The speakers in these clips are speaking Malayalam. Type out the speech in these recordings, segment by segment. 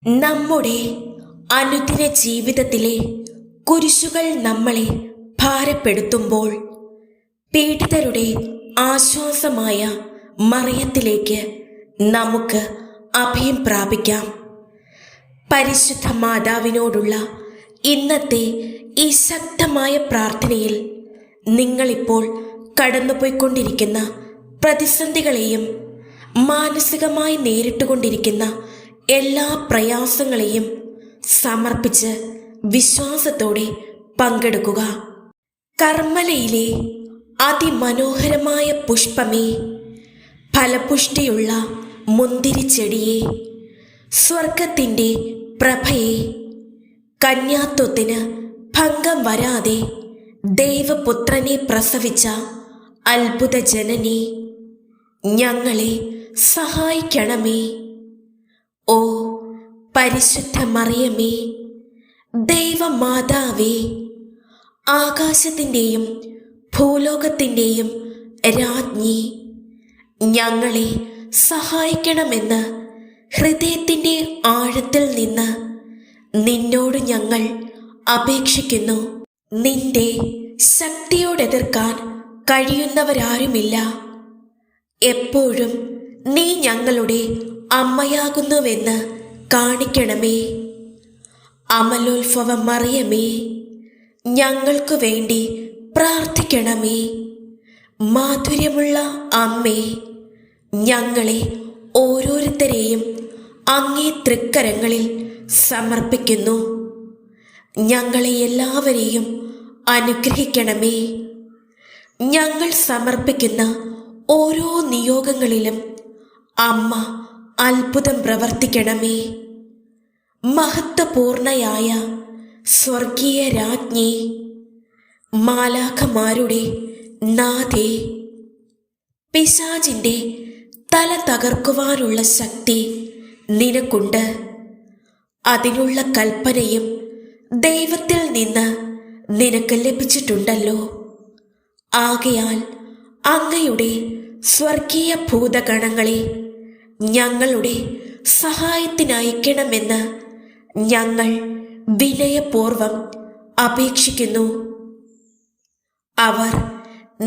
നമ്മുടെ അനുദിന ജീവിതത്തിലെ കുരിശുകൾ നമ്മളെ ഭാരപ്പെടുത്തുമ്പോൾ പീഡിതരുടെ ആശ്വാസമായ മറിയത്തിലേക്ക് നമുക്ക് അഭയം പ്രാപിക്കാം. പരിശുദ്ധ മാതാവിനോടുള്ള ഇന്നത്തെ ഈ ശക്തമായ പ്രാർത്ഥനയിൽ നിങ്ങളിപ്പോൾ കടന്നുപോയിക്കൊണ്ടിരിക്കുന്ന പ്രതിസന്ധികളെയും മാനസികമായി നേരിട്ടുകൊണ്ടിരിക്കുന്ന എല്ലാ പ്രയാസങ്ങളെയും സമർപ്പിച്ച് വിശ്വാസത്തോടെ പങ്കെടുക്കുക. കർമ്മലയിലെ അതിമനോഹരമായ പുഷ്പമേ, ഫലപുഷ്ടിയുള്ള മുന്തിരിച്ചെടിയെ, സ്വർഗത്തിൻ്റെ പ്രഭയെ, കന്യാത്വത്തിന് ഭംഗം വരാതെ ദൈവപുത്രനെ പ്രസവിച്ച അത്ഭുത ജനനി, ഞങ്ങളെ സഹായിക്കണമേ. ഓ പരിശുദ്ധ മറിയമേ, ദൈവമാതാവേ, ആകാശത്തിൻ്റെയും ഭൂലോകത്തിൻ്റെയും രാജ്ഞി, ഞങ്ങളെ സഹായിക്കണമെന്ന് ഹൃദയത്തിൻ്റെ ആഴത്തിൽ നിന്ന് നിന്നോട് ഞങ്ങൾ അപേക്ഷിക്കുന്നു. നിന്റെ ശക്തിയോടെതിർക്കാൻ കഴിയുന്നവരാരുമില്ല. എപ്പോഴും നീ ഞങ്ങളുടെ അമ്മയാകുന്നുവെന്ന് കാണിക്കണമേ. അമലോത്ഭവ മറിയമേ, ഞങ്ങൾക്കു വേണ്ടി പ്രാർത്ഥിക്കണമേ. മാധുര്യമുള്ള അമ്മേ, ഞങ്ങളെ ഓരോരുത്തരെയും അങ്ങേ തൃക്കരങ്ങളിൽ സമർപ്പിക്കുന്നു. ഞങ്ങളെ എല്ലാവരെയും അനുഗ്രഹിക്കണമേ. ഞങ്ങൾ സമർപ്പിക്കുന്ന ഓരോ നിയോഗങ്ങളിലും അമ്മ അത്ഭുതം പ്രവർത്തിക്കണമേ. മഹത്വപൂർണയായ സ്വർഗീയ രാജ്ഞി, മാലാഖമാരുടെ നാഥേ, പിശാചിൻ്റെ തല തകർക്കുവാനുള്ള ശക്തി നിനക്കുണ്ട്. അതിനുള്ള കൽപ്പനയും ദൈവത്തിൽ നിന്ന് നിനക്ക് ലഭിച്ചിട്ടുണ്ടല്ലോ. ആകയാൽ അങ്ങയുടെ സ്വർഗീയ ഭൂതഗണങ്ങളെ ഞങ്ങളുടെ സഹായത്തിനയക്കണമെന്ന് ഞങ്ങൾ വിനയപൂർവം അപേക്ഷിക്കുന്നു. അവർ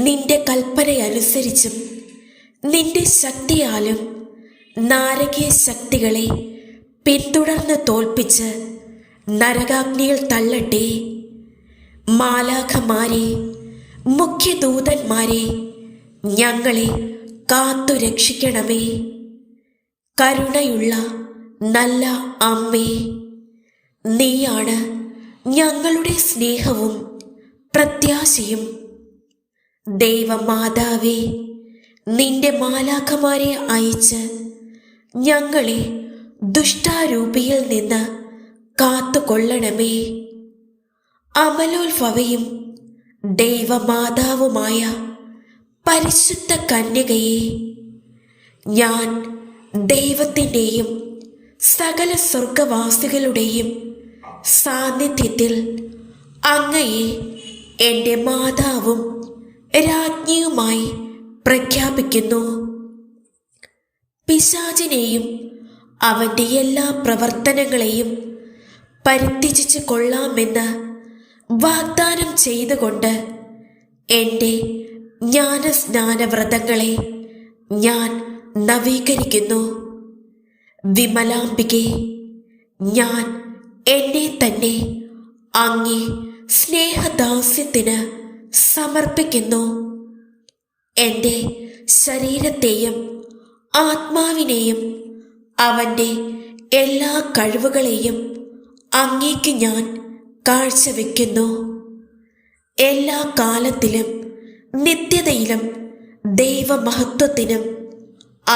നിന്റെ കൽപ്പനയനുസരിച്ചും നിന്റെ ശക്തിയാലും നാരകീയ ശക്തികളെ പിന്തുടർന്ന് തോൽപ്പിച്ച് നരകാഗ്നിയിൽ തള്ളട്ടെ. മാലാഖമാരെ, മുഖ്യദൂതന്മാരെ, ഞങ്ങളെ കാത്തു രക്ഷിക്കണമേ. കരുണയുള്ള നല്ല അമ്മേ, നീയാണ് ഞങ്ങളുടെ സ്നേഹവും പ്രത്യാശയും. ദൈവമാതാവേ, നിന്റെ മാലാഖമാരെ അയച്ച് ഞങ്ങളെ ദുഷ്ടാരൂപിയിൽ നിന്ന് കാത്തുകൊള്ളണമേ. അമലോത്ഭവയും ദൈവമാതാവുമായ പരിശുദ്ധ കന്യകയെ, ഞാൻ ദൈവത്തിൻ്റെയും സകല സ്വർഗവാസികളുടെയും സാന്നിധ്യത്തിൽ അങ്ങയെ എൻ്റെ മാതാവും രാജ്ഞിയുമായി പ്രഖ്യാപിക്കുന്നു. പിശാചിനെയും അവൻ്റെ എല്ലാ പ്രവർത്തനങ്ങളെയും പരിത്യജിച്ച് കൊള്ളാമെന്ന് വാഗ്ദാനം ചെയ്തുകൊണ്ട് എൻ്റെ ജ്ഞാനസ്നാനവ്രതങ്ങളെ ഞാൻ നവീകരിക്കുന്നു. വിമലാംബികെ, ഞാൻ എന്നെ തന്നെ അങ്ങേ സ്നേഹദാസ്യത്തിന് സമർപ്പിക്കുന്നു. എൻ്റെ ശരീരത്തെയും ആത്മാവിനെയും അവൻ്റെ എല്ലാ കഴിവുകളെയും അങ്ങേക്ക് ഞാൻ കാഴ്ചവെക്കുന്നു. എല്ലാ കാലത്തിലും നിത്യതയിലും ദൈവമഹത്വത്തിനും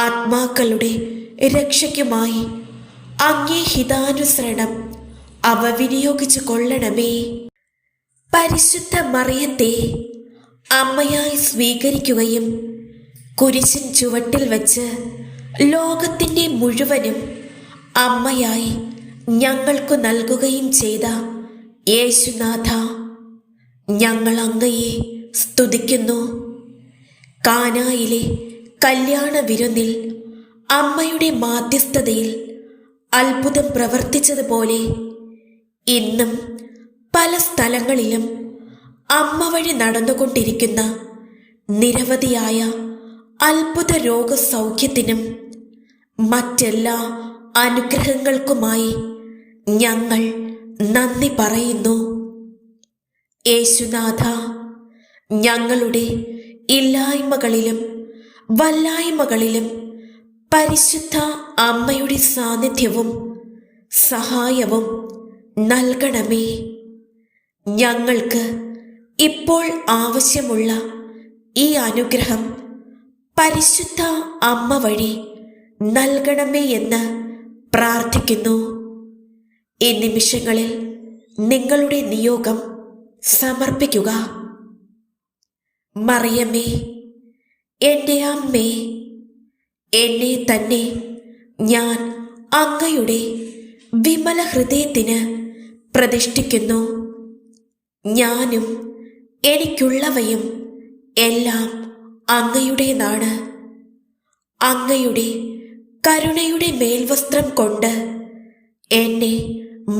ആത്മാക്കളുടെ രക്ഷയ്ക്കുമായി അങ്ങേ ഹിതാനുസരണം അവ വിനിയോഗിച്ചു കൊള്ളണമേ. പരിശുദ്ധ മറിയത്തെ അമ്മയായി സ്വീകരിക്കുകയും കുരിശിൻ ചുവട്ടിൽ വച്ച് ലോകത്തിൻ്റെ മുഴുവനും അമ്മയായി ഞങ്ങൾക്കു നൽകുകയും ചെയ്ത യേശുനാഥ, ഞങ്ങൾ അങ്ങയെ സ്തുതിക്കുന്നു. കാനായിലെ കല്യാണ വിരുന്നിൽ അമ്മയുടെ മാധ്യസ്ഥതയിൽ അത്ഭുതം പ്രവർത്തിച്ചതുപോലെ ഇന്നും പല സ്ഥലങ്ങളിലും അമ്മ വഴി നടന്നുകൊണ്ടിരിക്കുന്ന നിരവധിയായ അത്ഭുത രോഗസൗഖ്യത്തിനും മറ്റെല്ലാ അനുഗ്രഹങ്ങൾക്കുമായി ഞങ്ങൾ നന്ദി പറയുന്നു. യേശുനാഥ, ഞങ്ങളുടെ ഇല്ലായ്മകളിലും വല്ലായ്മകളിലും പരിശുദ്ധ അമ്മയുടെ സാന്നിധ്യവും സഹായവും നൽകണമേ. ഞങ്ങൾക്ക് ഇപ്പോൾ ആവശ്യമുള്ള ഈ അനുഗ്രഹം പരിശുദ്ധ അമ്മ വഴി നൽകണമേ എന്ന് പ്രാർത്ഥിക്കുന്നു. ഈ നിമിഷങ്ങളിൽ നിങ്ങളുടെ നിയോഗം സമർപ്പിക്കുക. മറിയമേ, എൻ്റെ അമ്മേ, എന്നെ തന്നെ ഞാൻ അങ്ങയുടെ വിമല ഹൃദയത്തിന് പ്രതിഷ്ഠിക്കുന്നു. ഞാനും എനിക്കുള്ളവയും എല്ലാം അങ്ങയുടേതാണ്. അങ്ങയുടെ കരുണയുടെ മേൽവസ്ത്രം കൊണ്ട് എന്നെ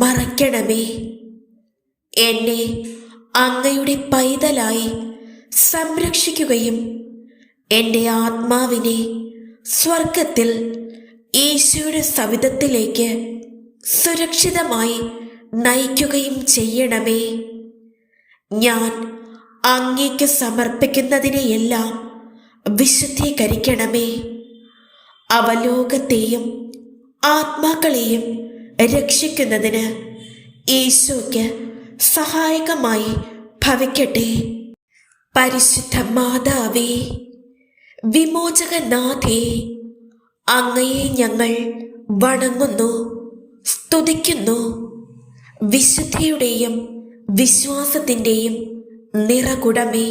മറയ്ക്കണമേ. എന്നെ അങ്ങയുടെ പൈതലായി സംരക്ഷിക്കുകയും എൻ്റെ ആത്മാവിനെ സ്വർഗത്തിൽ ഈശോയുടെ സവിധത്തിലേക്ക് സുരക്ഷിതമായി നയിക്കുകയും ചെയ്യണമേ. ഞാൻ അങ്ങേക്ക് സമർപ്പിക്കുന്നതിനെയെല്ലാം വിശുദ്ധീകരിക്കണമേ. അവലോകത്തെയും ആത്മാക്കളെയും രക്ഷിക്കുന്നതിന് ഈശോയ്ക്ക് സഹായകമായി ഭവിക്കട്ടെ. പരിശുദ്ധ മാതാവേ, വിമോചകനാഥേ, അങ്ങയെ ഞങ്ങൾ വണങ്ങുന്നു, സ്തുതിക്കുന്നു. വിശുദ്ധിയുടെയും വിശ്വാസത്തിൻ്റെയും നിറകുടമേ,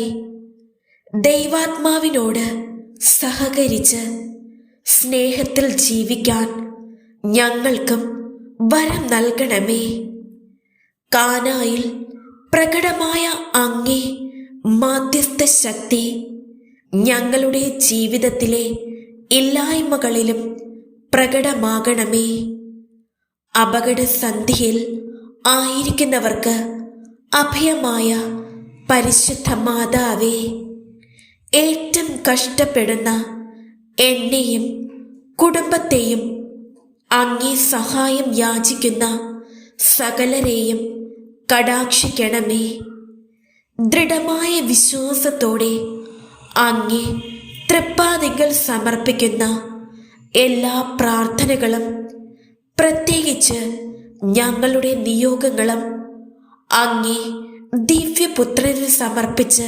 ദൈവാത്മാവിനോട് സഹകരിച്ച് സ്നേഹത്തിൽ ജീവിക്കാൻ ഞങ്ങൾക്കും വരം നൽകണമേ. കാനായിൽ പ്രകടമായ അങ്ങേ മാധ്യസ്ഥ ശക്തി ഞങ്ങളുടെ ജീവിതത്തിലെ ഇല്ലായ്മകളിലും പ്രകടമാകണമേ. അപകടസന്ധിയിൽ ആയിരിക്കുന്നവർക്ക് അഭയമായ പരിശുദ്ധ മാതാവേ, ഏറ്റവും കഷ്ടപ്പെടുന്ന എന്നെയും കുടുംബത്തെയും അങ്ങേ സഹായം യാചിക്കുന്ന സകലരെയും കടാക്ഷിക്കണമേ. ദൃഢമായ വിശ്വാസത്തോടെ അങ്ങേ തൃപ്പാദങ്ങൾ സമർപ്പിക്കുന്ന എല്ലാ പ്രാർത്ഥനകളും, പ്രത്യേകിച്ച് ഞങ്ങളുടെ നിയോഗങ്ങളും അങ്ങേ ദിവ്യപുത്രന് സമർപ്പിച്ച്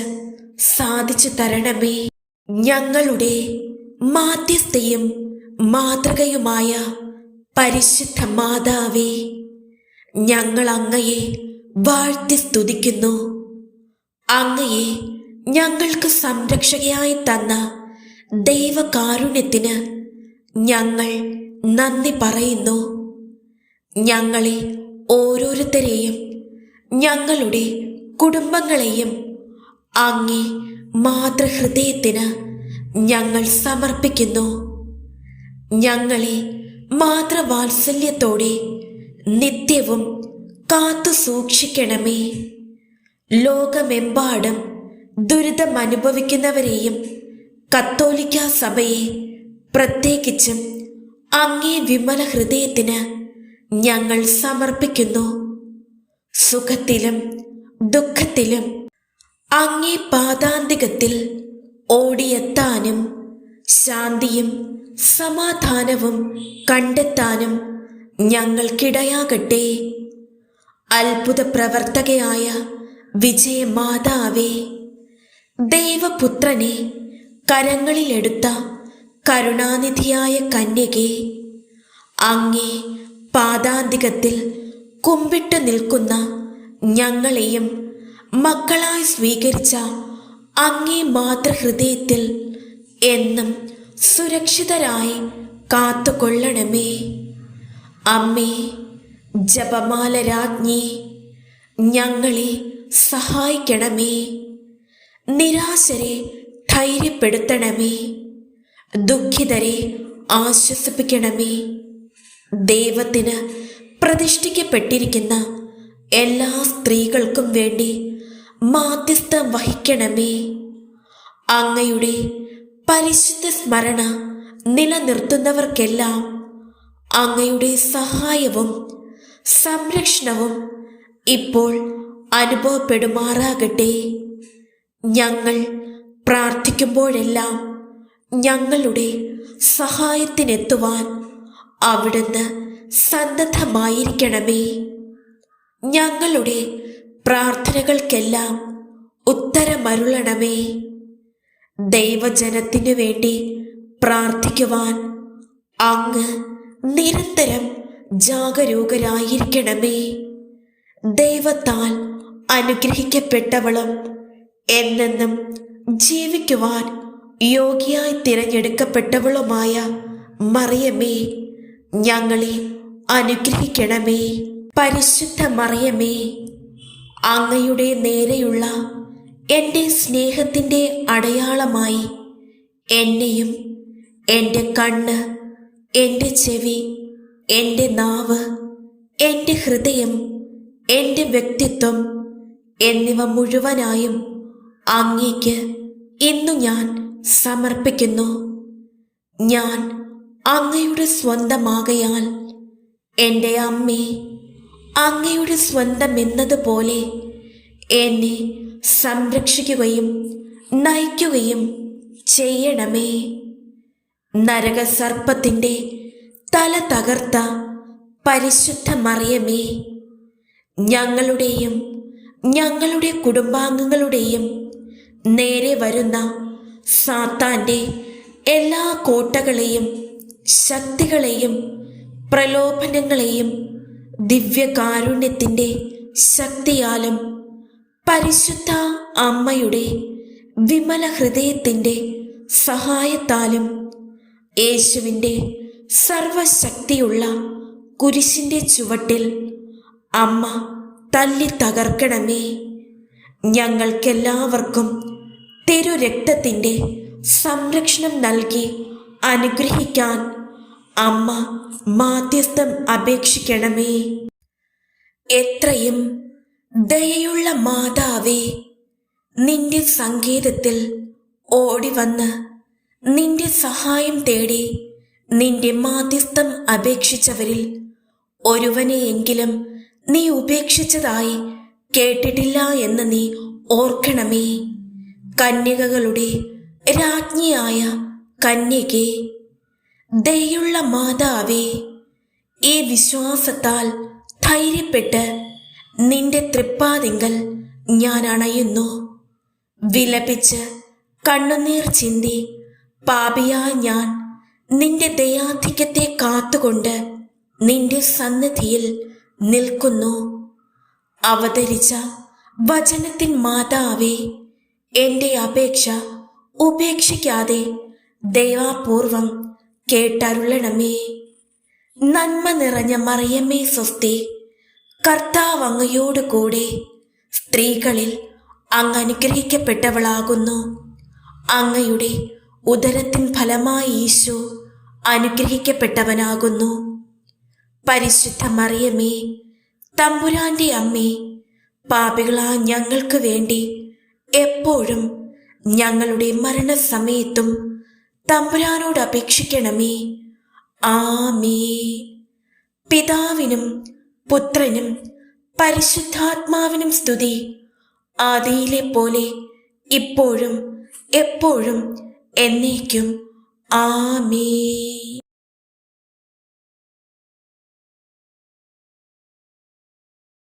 സാധിച്ചു തരണമേ. ഞങ്ങളുടെ മാധ്യസ്ഥയും മാതൃകയുമായ പരിശുദ്ധ മാതാവേ, ഞങ്ങൾ അങ്ങയെ വാഴ്ത്തി സ്തുതിക്കുന്നു. അങ്ങയെ ഞങ്ങൾക്ക് സംരക്ഷകയായി തന്ന ദൈവകാരുണ്യത്തിന് ഞങ്ങൾ നന്ദി പറയുന്നു. ഞങ്ങളെ ഓരോരുത്തരെയും ഞങ്ങളുടെ കുടുംബങ്ങളെയും അങ്ങേ മാതൃഹൃദയത്തിന് ഞങ്ങൾ സമർപ്പിക്കുന്നു. ഞങ്ങളെ മാതൃവാത്സല്യത്തോടെ നിത്യവും കാത്തു സൂക്ഷിക്കണമേ. ലോകമെമ്പാടും ദുരിതമനുഭവിക്കുന്നവരെയും കത്തോലിക്ക സഭയെ പ്രത്യേകിച്ചും അങ്ങേ വിമല ഹൃദയത്തിന് ഞങ്ങൾ സമർപ്പിക്കുന്നു. സുഖത്തിലും ദുഃഖത്തിലും അങ്ങേ പാദാന്തികത്തിൽ ഓടിയെത്താനും ശാന്തിയും സമാധാനവും കണ്ടെത്താനും ഞങ്ങൾക്കിടയാകട്ടെ. അത്ഭുത പ്രവർത്തകയായ വിജയമാതാവേ, ദൈവപുത്രനെ കരങ്ങളിലെടുത്ത കരുണാനിധിയായ കന്യകേ, അങ്ങേ പാദാന്തികത്തിൽ കുമ്പിട്ട് നിൽക്കുന്ന ഞങ്ങളെയും മക്കളായി സ്വീകരിച്ച അങ്ങേ മാതൃഹൃദയത്തിൽ എന്നും സുരക്ഷിതരായി കാത്തുകൊള്ളണമേ. അമ്മേ, ജപമാല രാജ്ഞി, ഞങ്ങളെ സഹായിക്കണമേ. നിരാശരെ ധൈര്യപ്പെടുത്തണമേ. ദുഃഖിതരെ ആശ്വസിപ്പിക്കണമേ. ദൈവത്തിന് പ്രതിഷ്ഠിക്കപ്പെട്ടിരിക്കുന്ന എല്ലാ സ്ത്രീകൾക്കും വേണ്ടി മാധ്യസ്ഥം വഹിക്കണമേ. അങ്ങയുടെ പരിശുദ്ധ സ്മരണ നിലനിർത്തുന്നവർക്കെല്ലാം അങ്ങയുടെ സഹായവും സംരക്ഷണവും ഇപ്പോൾ അനുഭവപ്പെടുമാറാകട്ടെ. ഞങ്ങൾ പ്രാർത്ഥിക്കുമ്പോഴെല്ലാം ഞങ്ങളുടെ സഹായത്തിനെത്തുവാൻ അവിടുന്ന് സന്നദ്ധമായിരിക്കണമേ. ഞങ്ങളുടെ പ്രാർത്ഥനകൾക്കെല്ലാം ഉത്തരമരുളണമേ. ദൈവജനത്തിനു വേണ്ടി പ്രാർത്ഥിക്കുവാൻ അങ്ങ് നിരന്തരം ജാഗരൂകരായിരിക്കണമേ. ദൈവത്താൽ അനുഗ്രഹിക്കപ്പെട്ടവളും എന്നെന്നും ജീവിക്കുവാൻ യോഗ്യയായി തിരഞ്ഞെടുക്കപ്പെട്ടവളുമായ മറിയമേ, ഞങ്ങളെ അനുഗ്രഹിക്കണമേ. പരിശുദ്ധ മറിയമേ, അങ്ങയുടെ നേരെയുള്ള എൻ്റെ സ്നേഹത്തിൻ്റെ അടയാളമായി എന്നെയും എൻ്റെ കണ്ണ്, എൻ്റെ ചെവി, എൻ്റെ നാവ്, എൻ്റെ ഹൃദയം, എൻ്റെ വ്യക്തിത്വം എന്നിവ മുഴുവനായും അങ്ങേക്ക് ഇന്നു ഞാൻ സമർപ്പിക്കുന്നു. ഞാൻ അങ്ങയുടെ സ്വന്തമാകയാൽ എൻ്റെ അമ്മേ, അങ്ങയുടെ സ്വന്തം എന്നതുപോലെ എന്നെ സംരക്ഷിക്കുകയും നയിക്കുകയും ചെയ്യണമേ. നരകസർപ്പത്തിൻ്റെ തല തകർത്ത പരിശുദ്ധ മറിയമേ, ഞങ്ങളുടെയും ഞങ്ങളുടെ കുടുംബാംഗങ്ങളുടെയും നേരെ വരുന്ന സാത്താൻ്റെ എല്ലാ കോട്ടകളെയും ശക്തികളെയും പ്രലോഭനങ്ങളെയും ദിവ്യകാരുണ്യത്തിൻ്റെ ശക്തിയാലും പരിശുദ്ധ അമ്മയുടെ വിമല ഹൃദയത്തിൻ്റെ സഹായത്താലും യേശുവിൻ്റെ സർവശക്തിയുള്ള കുരിശിൻ്റെ ചുവട്ടിൽ അമ്മ തല്ലി തകർക്കണമേ. ഞങ്ങൾക്കെല്ലാവർക്കും തിരുരക്തത്തിൻ്റെ സംരക്ഷണം നൽകി അനുഗ്രഹിക്കാൻ അമ്മ മാധ്യസ്ഥം അപേക്ഷിക്കണമേ. എത്രയും ദയയുള്ള മാതാവേ, നിന്റെ സങ്കേതത്തിൽ ഓടിവന്ന് നിന്റെ സഹായം തേടി നിന്റെ മാധ്യസ്ഥം അപേക്ഷിച്ചവരിൽ ഒരുവനെയെങ്കിലും നീ ഉപേക്ഷിച്ചതായി കേട്ടിട്ടില്ല എന്ന് നീ ഓർക്കണമേ. കന്യകകളുടെ രാജ്ഞിയായ കന്യകേ, ദയുള്ള മാതാവേ, ഈ വിശ്വാസത്താൽ ധൈര്യപ്പെട്ട് നിന്റെ തൃപ്പാദിങ്കൽ ഞാൻ അണയുന്നു. വിലപിച്ച് കണ്ണുനീർ ചിന്തി പാപിയായ ഞാൻ നിന്റെ ദയാധിക്യത്തെ കാത്തുകൊണ്ട് നിന്റെ സന്നിധിയിൽ നിൽക്കുന്നു. അവതരിച്ച വചനത്തിൻ മാതാവേ, എൻ്റെ അപേക്ഷ ഉപേക്ഷിക്കാതെ ദയാപൂർവം കേട്ടരുളണമേ. നന്മ നിറഞ്ഞ മറിയമേ സ്വസ്തി, കർത്താവ് അങ്ങയോട് കൂടെ സ്ത്രീകളിൽ അങ്ങ് അനുഗ്രഹിക്കപ്പെട്ടവളാകുന്നു. അങ്ങയുടെ ഉദരത്തിൻ ഫലമായി ഈശോ അനുഗ്രഹിക്കപ്പെട്ടവനാകുന്നു. പരിശുദ്ധ മറിയമേ, തമ്പുരാന്റെ അമ്മേ, പാപികളായ ഞങ്ങൾക്ക് വേണ്ടി എപ്പോഴും ഞങ്ങളുടെ മരണസമയത്തും തമ്പുരാനോട് അപേക്ഷിക്കണമേ. ആമേൻ. പിതാവിനും പുത്രനും പരിശുദ്ധാത്മാവിനും സ്തുതി, ആദിയിലെ പോലെ ഇപ്പോഴും എപ്പോഴും എന്നേക്കും. ആമേൻ.